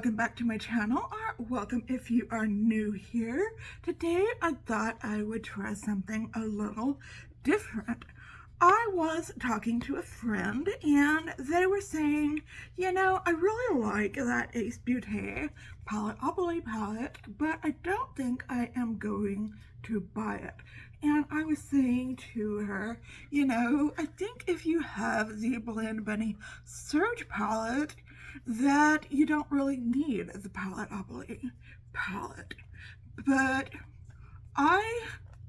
welcome back to my channel, or welcome if you are new here. Today I thought I would try something a little different. I was talking to a friend and they were saying, you know, I really like that Beaute Paletteopoly palette, but I don't think I am going to buy it. And I was saying to her, you know, I think if you have the Blend Bunny Surge palette, that you don't really need the Paletteopoly palette. But I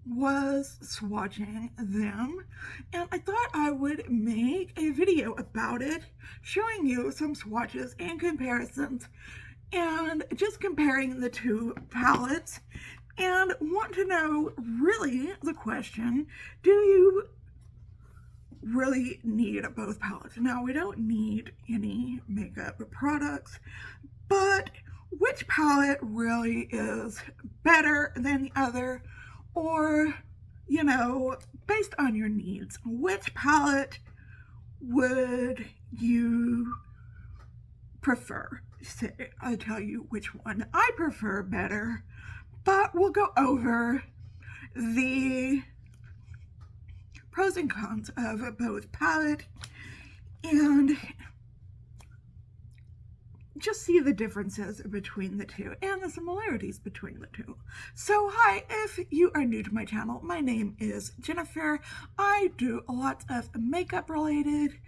was swatching them and I thought I would make a video about it, showing you some swatches and comparisons and just comparing the two palettes, and want to know really the question, do you really need both palettes? Now, we don't need any makeup products, but which palette really is better than the other? Or, you know, based on your needs, which palette would you prefer? Say, I'll tell you which one I prefer better, but we'll go over the pros and cons of both palette and just see the differences between the two and the similarities between the two. So hi, if you are new to my channel, my name is Jennifer. I do lots of makeup related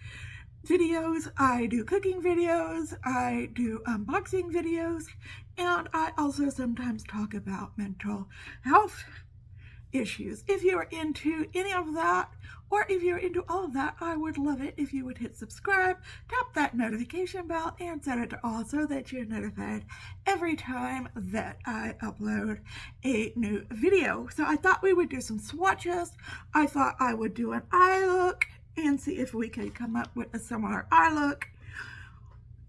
videos, I do cooking videos, I do unboxing videos, and I also sometimes talk about mental health issues. If you are into any of that, or if you're into all of that, I would love it if you would hit subscribe, tap that notification bell, and set it to all so that you're notified every time that I upload a new video. So I thought we would do some swatches. I thought I would do an eye look and see if we could come up with a similar eye look.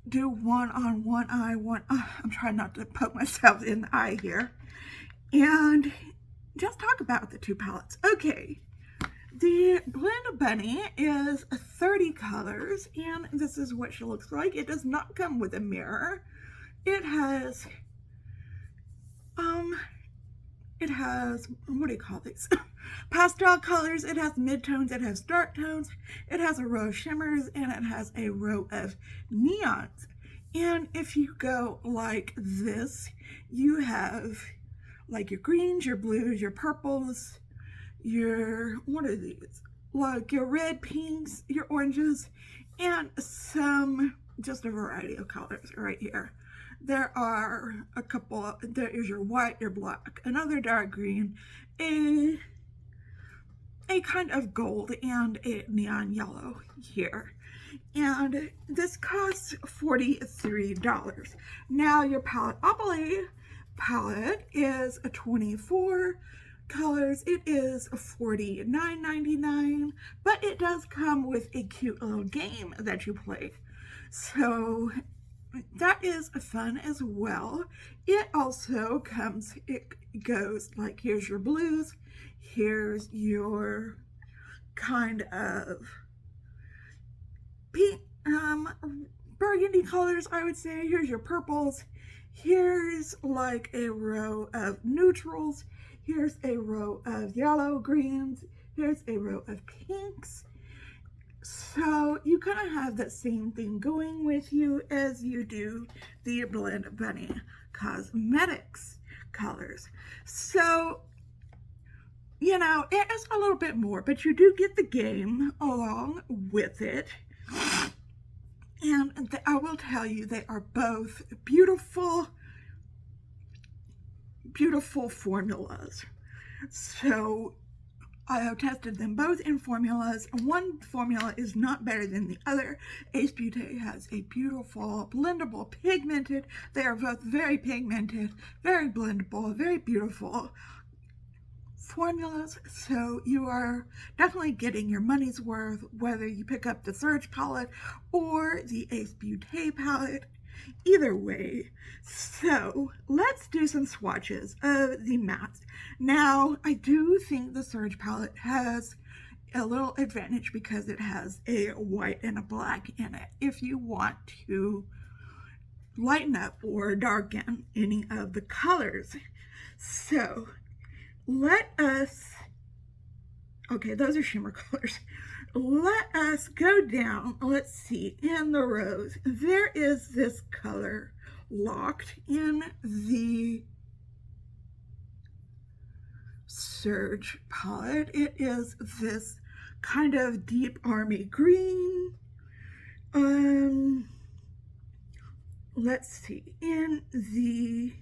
Do one on one eye, I'm trying not to poke myself in the eye here. And just talk about the two palettes. Okay, the Blend Bunny is 30 colors, and this is what she looks like. It does not come with a mirror. It has, what do you call these? Pastel colors. It has midtones, it has dark tones, it has a row of shimmers, and it has a row of neons. And if you go like this, you have like your greens, your blues, your purples, your, what are these? Like your red, pinks, your oranges, and some, just a variety of colors right here. There are a couple, there is your white, your black, another dark green, a kind of gold, and a neon yellow here. And this costs $43. Now your Paletteopoly palette is a 24 colors. It is $49.99, but it does come with a cute little game that you play, so that is fun as well. It also comes, it goes like, here's your blues, here's your kind of pink, burgundy colors, I would say. Here's your purples. Here's like a row of neutrals. Here's a row of yellow greens. Here's a row of pinks. So you kind of have that same thing going with you as you do the Blend Bunny Cosmetics colors. So, you know, it is a little bit more, but you do get the game along with it. And I will tell you, they are both beautiful, beautiful formulas. So I have tested them both in formulas. One formula is not better than the other. Ace Beaute has a beautiful, blendable, pigmented. They are both very pigmented, very blendable, very beautiful formulas, so you are definitely getting your money's worth whether you pick up the Surge palette or the Ace Beaute palette, either way. So let's do some swatches of the mattes. Now, I do think the Surge palette has a little advantage because it has a white and a black in it. If you want to lighten up or darken any of the colors. So okay, those are shimmer colors. Let us go down. Let's see, in the rose, there is this color locked in the Surge palette. It is this kind of deep army green. Let's see, in the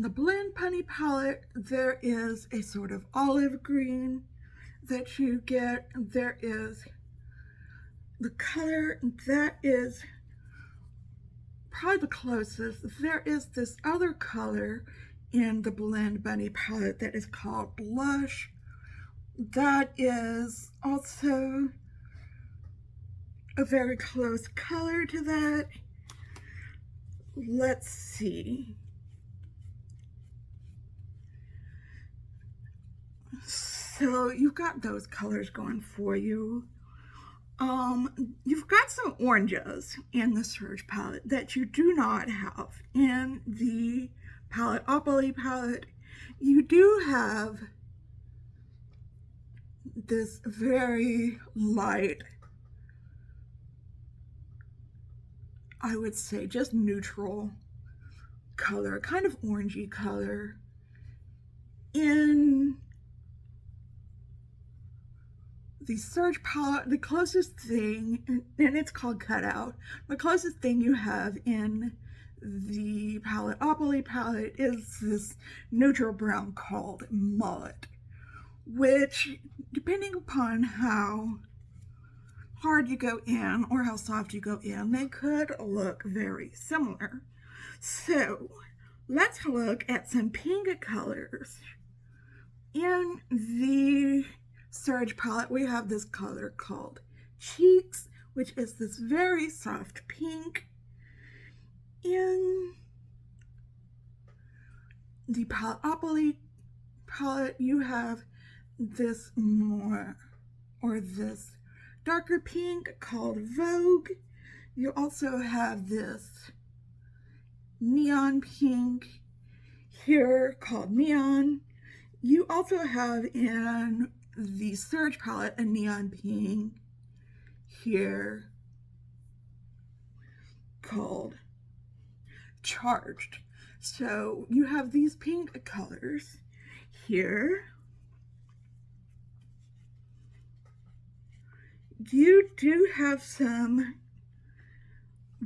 Blend Punny palette, there is a sort of olive green that you get. There is the color that is probably the closest. There is this other color in the Blend Bunny palette that is called Blush. That is also a very close color to that. Let's see. So you've got those colors going for you. You've got some oranges in the Surge palette that you do not have in the Paletteopoly palette. You do have this very light, I would say just neutral color, kind of orangey color in the Surge palette. The closest thing, and it's called Cutout, the closest thing you have in the Paletteopoly palette is this neutral brown called Mullet, which, depending upon how hard you go in or how soft you go in, they could look very similar. So let's look at some pink colors. In the Surge palette, we have this color called Cheeks, which is this very soft pink. In the Paletteopoly palette, you have this this darker pink called Vogue. You also have this neon pink here called Neon. You also have in the Surge palette a neon pink here called Charged. So you have these pink colors here. You do have some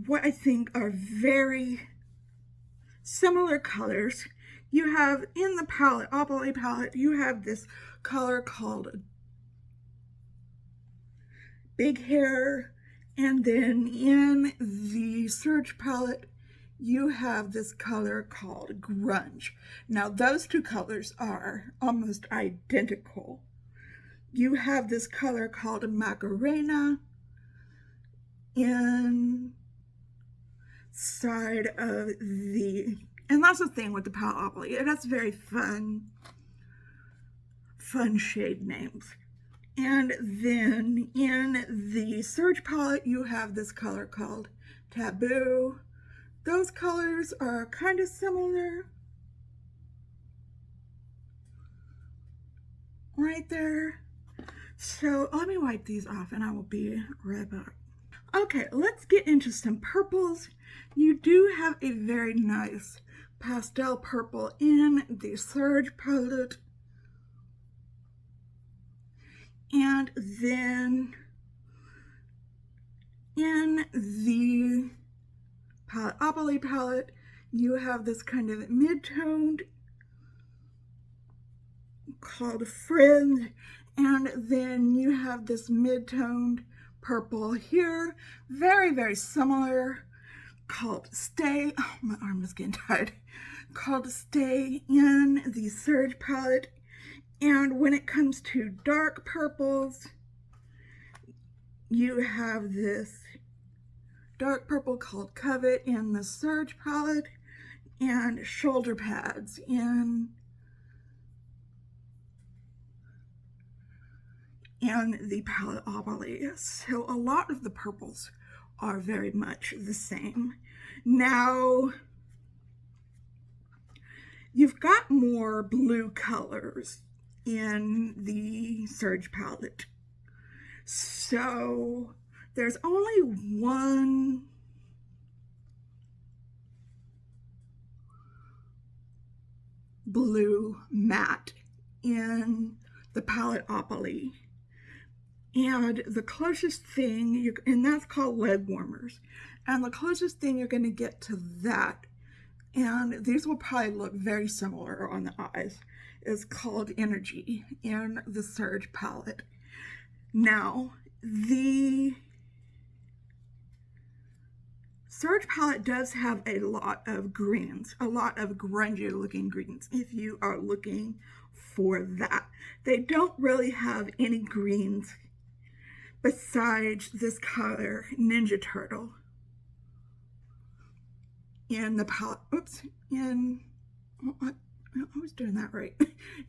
what I think are very similar colors. You have in the Paletteopoly palette, you have this color called Big Hair, and then in the Surge palette, you have this color called Grunge. Now those two colors are almost identical. You have this color called Macarena inside of and that's the thing with the Paletteopoly. It has very fun shade names. And then in the Surge palette, you have this color called Taboo. Those colors are kind of similar. Right there. So let me wipe these off and I will be right back. Okay, let's get into some purples. You do have a very nice pastel purple in the Surge palette. And then in the Paletteopoly palette, you have this kind of mid-toned called Friend, and then you have this mid-toned purple here, very, very similar, called Stay. Oh, my arm is getting tired. Called Stay in the Surge palette. And when it comes to dark purples, you have this dark purple called Covet in the Surge palette, and Shoulder Pads in and the Paletteopoly. So a lot of the purples are very much the same. Now, you've got more blue colors in the Surge palette. So there's only one blue matte in the Paletteopoly. And the closest thing, and that's called leg warmers. And the closest thing you're going to get to that, and these will probably look very similar on the eyes, is called Energy in the Surge palette. Now, the Surge palette does have a lot of greens, a lot of grungy looking greens, if you are looking for that. They don't really have any greens besides this color, Ninja Turtle, in the palette, I was doing that right,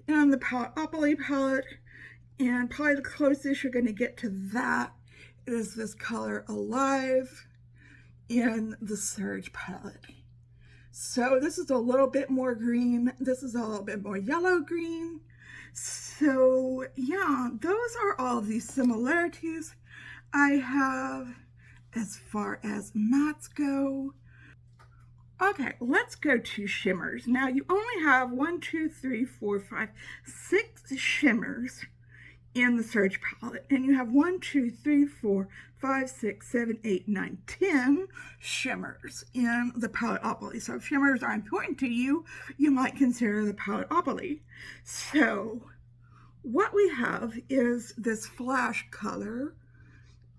in the Paletteopoly palette, and probably the closest you're going to get to that is this color Alive in the Surge palette. So this is a little bit more green, this is a little bit more yellow green. So yeah, those are all the similarities I have as far as mattes go. Okay, let's go to shimmers. Now you only have 6 shimmers in the Surge palette, and you have 10 shimmers in the Paletteopoly. So if shimmers are important to you, you might consider the Paletteopoly. So what we have is this flash color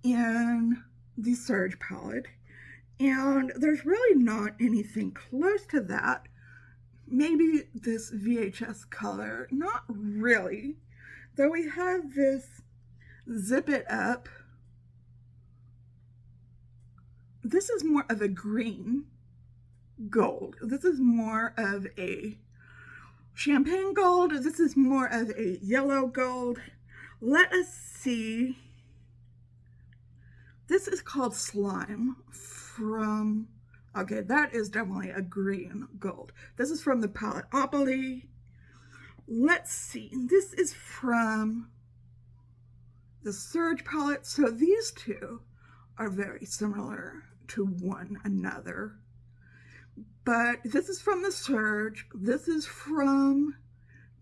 in the Surge palette, and there's really not anything close to that. Maybe this VHS color, not really. Though we have this Zip It Up. This is more of a green gold. This is more of a champagne gold. This is more of a yellow gold. Let us see. This is called Slime from, okay, that is definitely a green gold. This is from the Paletteopoly. Let's see, this is from the Surge palette. So these two are very similar to one another. But this is from the Surge, this is from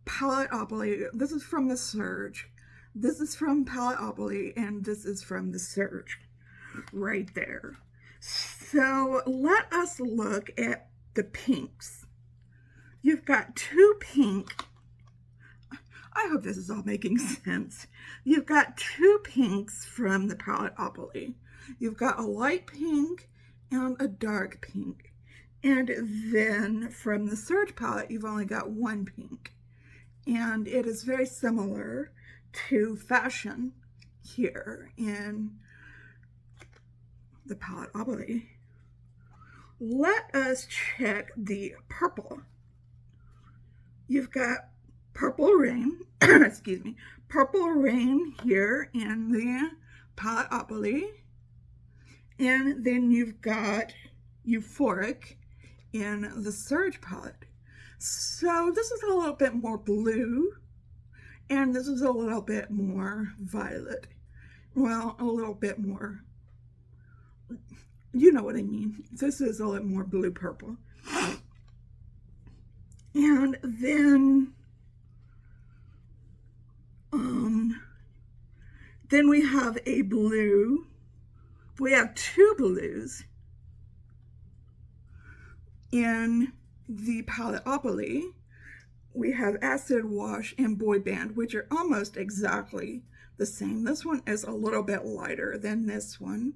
Paletteopoly, this is from the Surge, this is from Paletteopoly, and this is from the Surge, right there. So let us look at the pinks. You've got two pink. I hope this is all making sense. You've got two pinks from the Paletteopoly. You've got a light pink and a dark pink. And then from the Surge palette, you've only got one pink. And it is very similar to Fashion here in the Paletteopoly. Let us check the purple. You've got Purple Rain, excuse me, Purple Rain here in the Paletteopoly. And then you've got Euphoric in the Surge palette. So this is a little bit more blue, and this is a little bit more violet. Well, a little bit more, you know what I mean. This is a little more blue purple. And then we have a blue. We have two blues in the Paletteopoly. We have Acid Wash and Boy Band, which are almost exactly the same. This one is a little bit lighter than this one.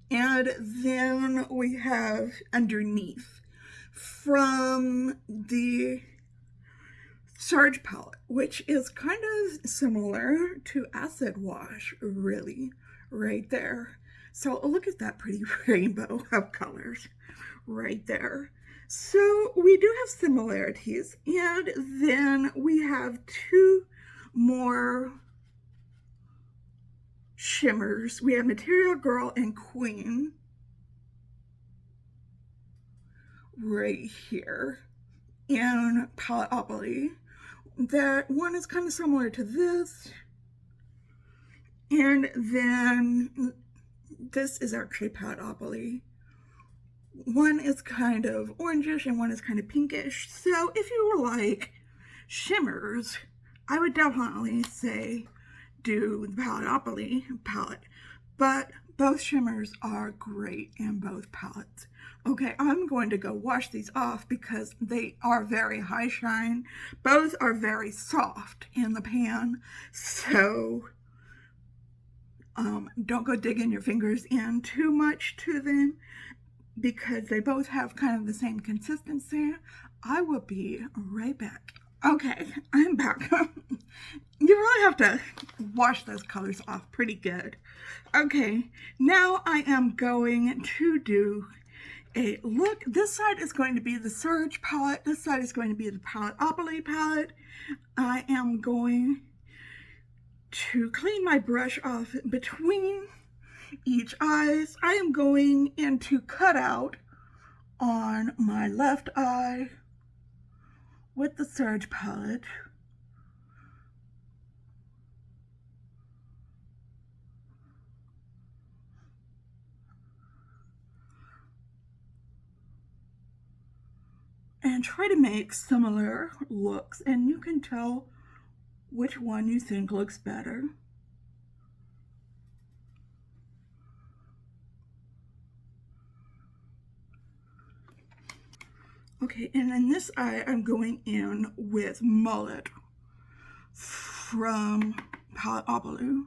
And then we have Underneath from the Surge palette, which is kind of similar to Acid Wash, really, right there. So look at that pretty rainbow of colors right there. So we do have similarities, and then we have two more Shimmers. We have Material Girl and Queen right here in Paletteopoly. That one is kind of similar to this. And then this is actually Paletteopoly. One is kind of orangish and one is kind of pinkish. So if you like shimmers, I would definitely say do the Paletteopoly palette. But both shimmers are great in both palettes. Okay, I'm going to go wash these off because they are very high shine. Both are very soft in the pan. So don't go digging your fingers in too much to them because they both have kind of the same consistency. I will be right back. Okay, I'm back. You really have to wash those colors off pretty good. Okay, now I am going to do a look. This side is going to be the Surge palette. This side is going to be the Paletteopoly palette. I am going to clean my brush off between each eyes. I am going into cutout on my left eye with the Surge palette. And try to make similar looks, and you can tell which one you think looks better. Okay, and in this eye, I'm going in with Mullet from Paletteopoly.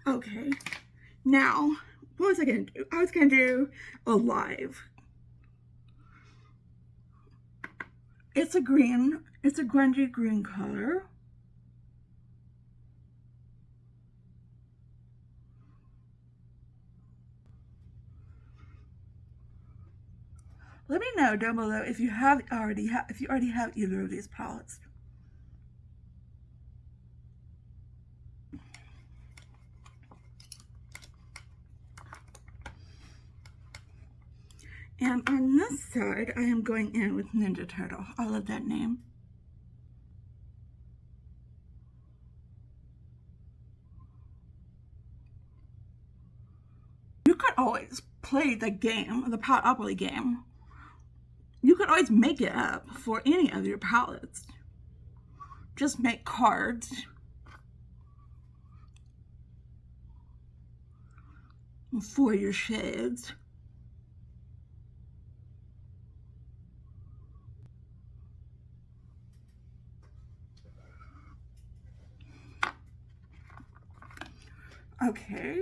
Okay, now, what was I going to do? I was going to do Alive. It's a green, it's a grungy green color. Let me know down below if you already have either of these palettes. And on this side, I am going in with Ninja Turtle. I love that name. You could always play the game, the Paletteopoly game. You could always make it up for any of your palettes. Just make cards for your shades. Okay.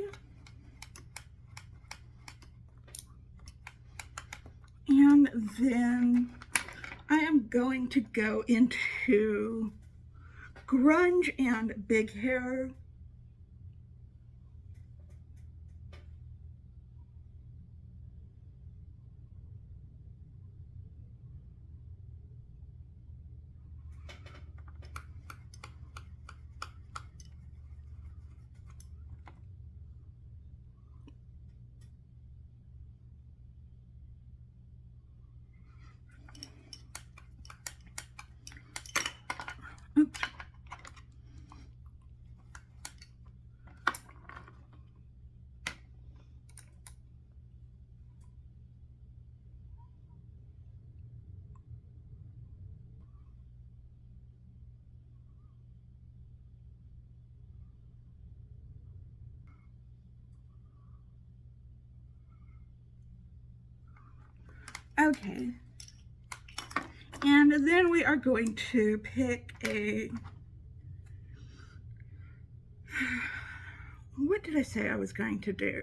And then I am going to go into Grunge and Big Hair. Oops. Okay. And then we are going to pick a, what did I say I was going to do?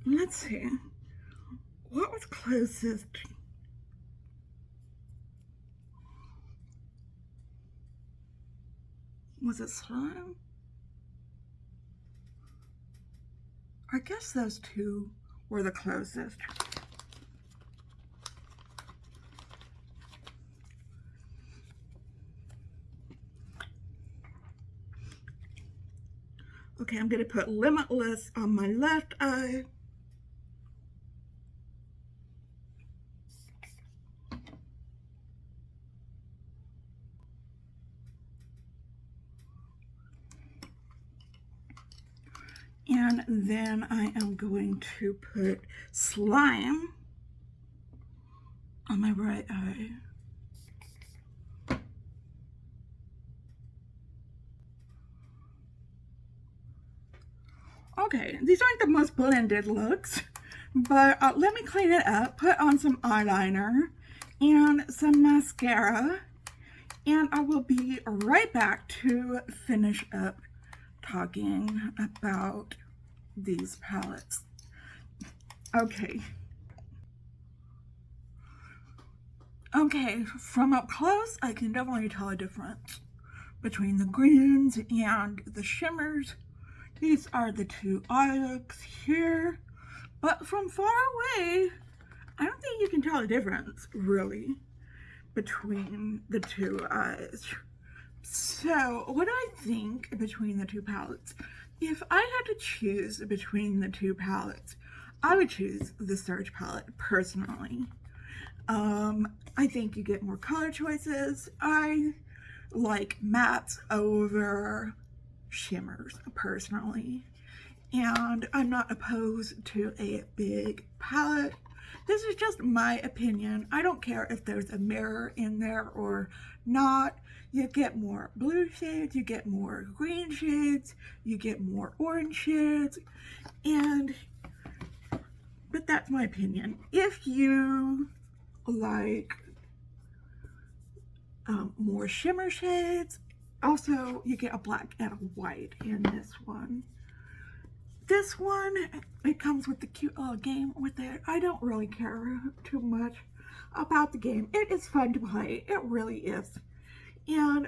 Let's see. what was closest? Was it slime? I guess those two were the closest. Okay, I'm going to put Limitless on my left eye. And then I am going to put Slime on my right eye. Okay, these aren't the most blended looks, but let me clean it up, put on some eyeliner and some mascara, and I will be right back to finish up talking about these palettes. Okay, from up close, I can definitely tell a difference between the greens and the shimmers. These are the two eye looks here, but from far away, I don't think you can tell a difference, really, between the two eyes. So, what do I think between the two palettes? If I had to choose between the two palettes, I would choose the Surge palette, personally. I think you get more color choices. I like mattes over shimmers, personally. And I'm not opposed to a big palette. This is just my opinion. I don't care if there's a mirror in there or not. You get more blue shades, you get more green shades, you get more orange shades, but that's my opinion. If you like more shimmer shades, also you get a black and a white in this one. This one, it comes with the cute little game with it. I don't really care too much about the game. It is fun to play. It really is.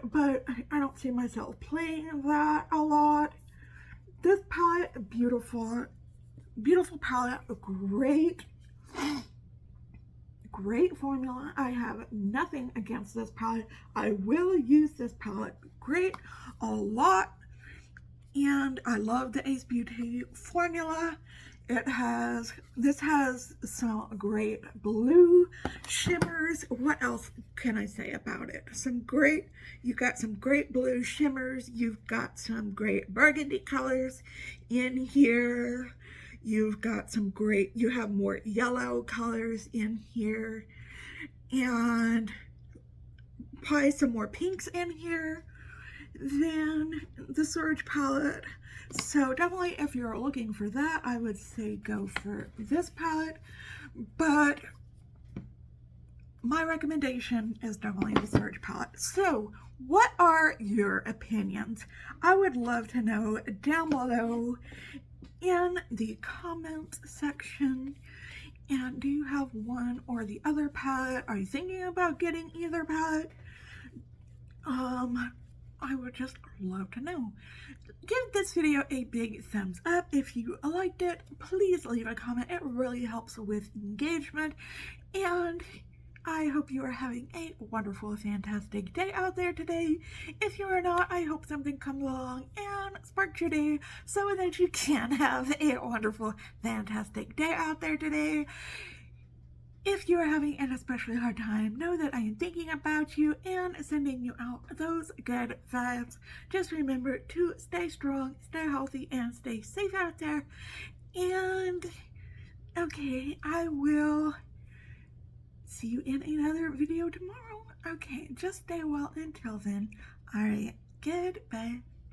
But I don't see myself playing that a lot. This palette, beautiful. Beautiful palette. Great formula. I have nothing against this palette. I will use this palette a lot. And I love the Ace Beauty formula. This has some great blue shimmers. What else can I say about it? You've got some great blue shimmers. You've got some great burgundy colors in here. You have more yellow colors in here. And probably some more pinks in here than the Surge palette. So definitely, if you're looking for that, I would say go for this palette. But my recommendation is definitely the Surge palette. So what are your opinions? I would love to know down below in the comments section. And do you have one or the other palette? Are you thinking about getting either palette? I would just love to know. Give this video a big thumbs up. If you liked it, please leave a comment. It really helps with engagement. And I hope you are having a wonderful, fantastic day out there today. If you are not, I hope something comes along and sparks your day so that you can have a wonderful, fantastic day out there today. If you are having an especially hard time, know that I am thinking about you and sending you out those good vibes. Just remember to stay strong, stay healthy, and stay safe out there. And, okay, I will see you in another video tomorrow. Okay, just stay well until then. Alright, goodbye.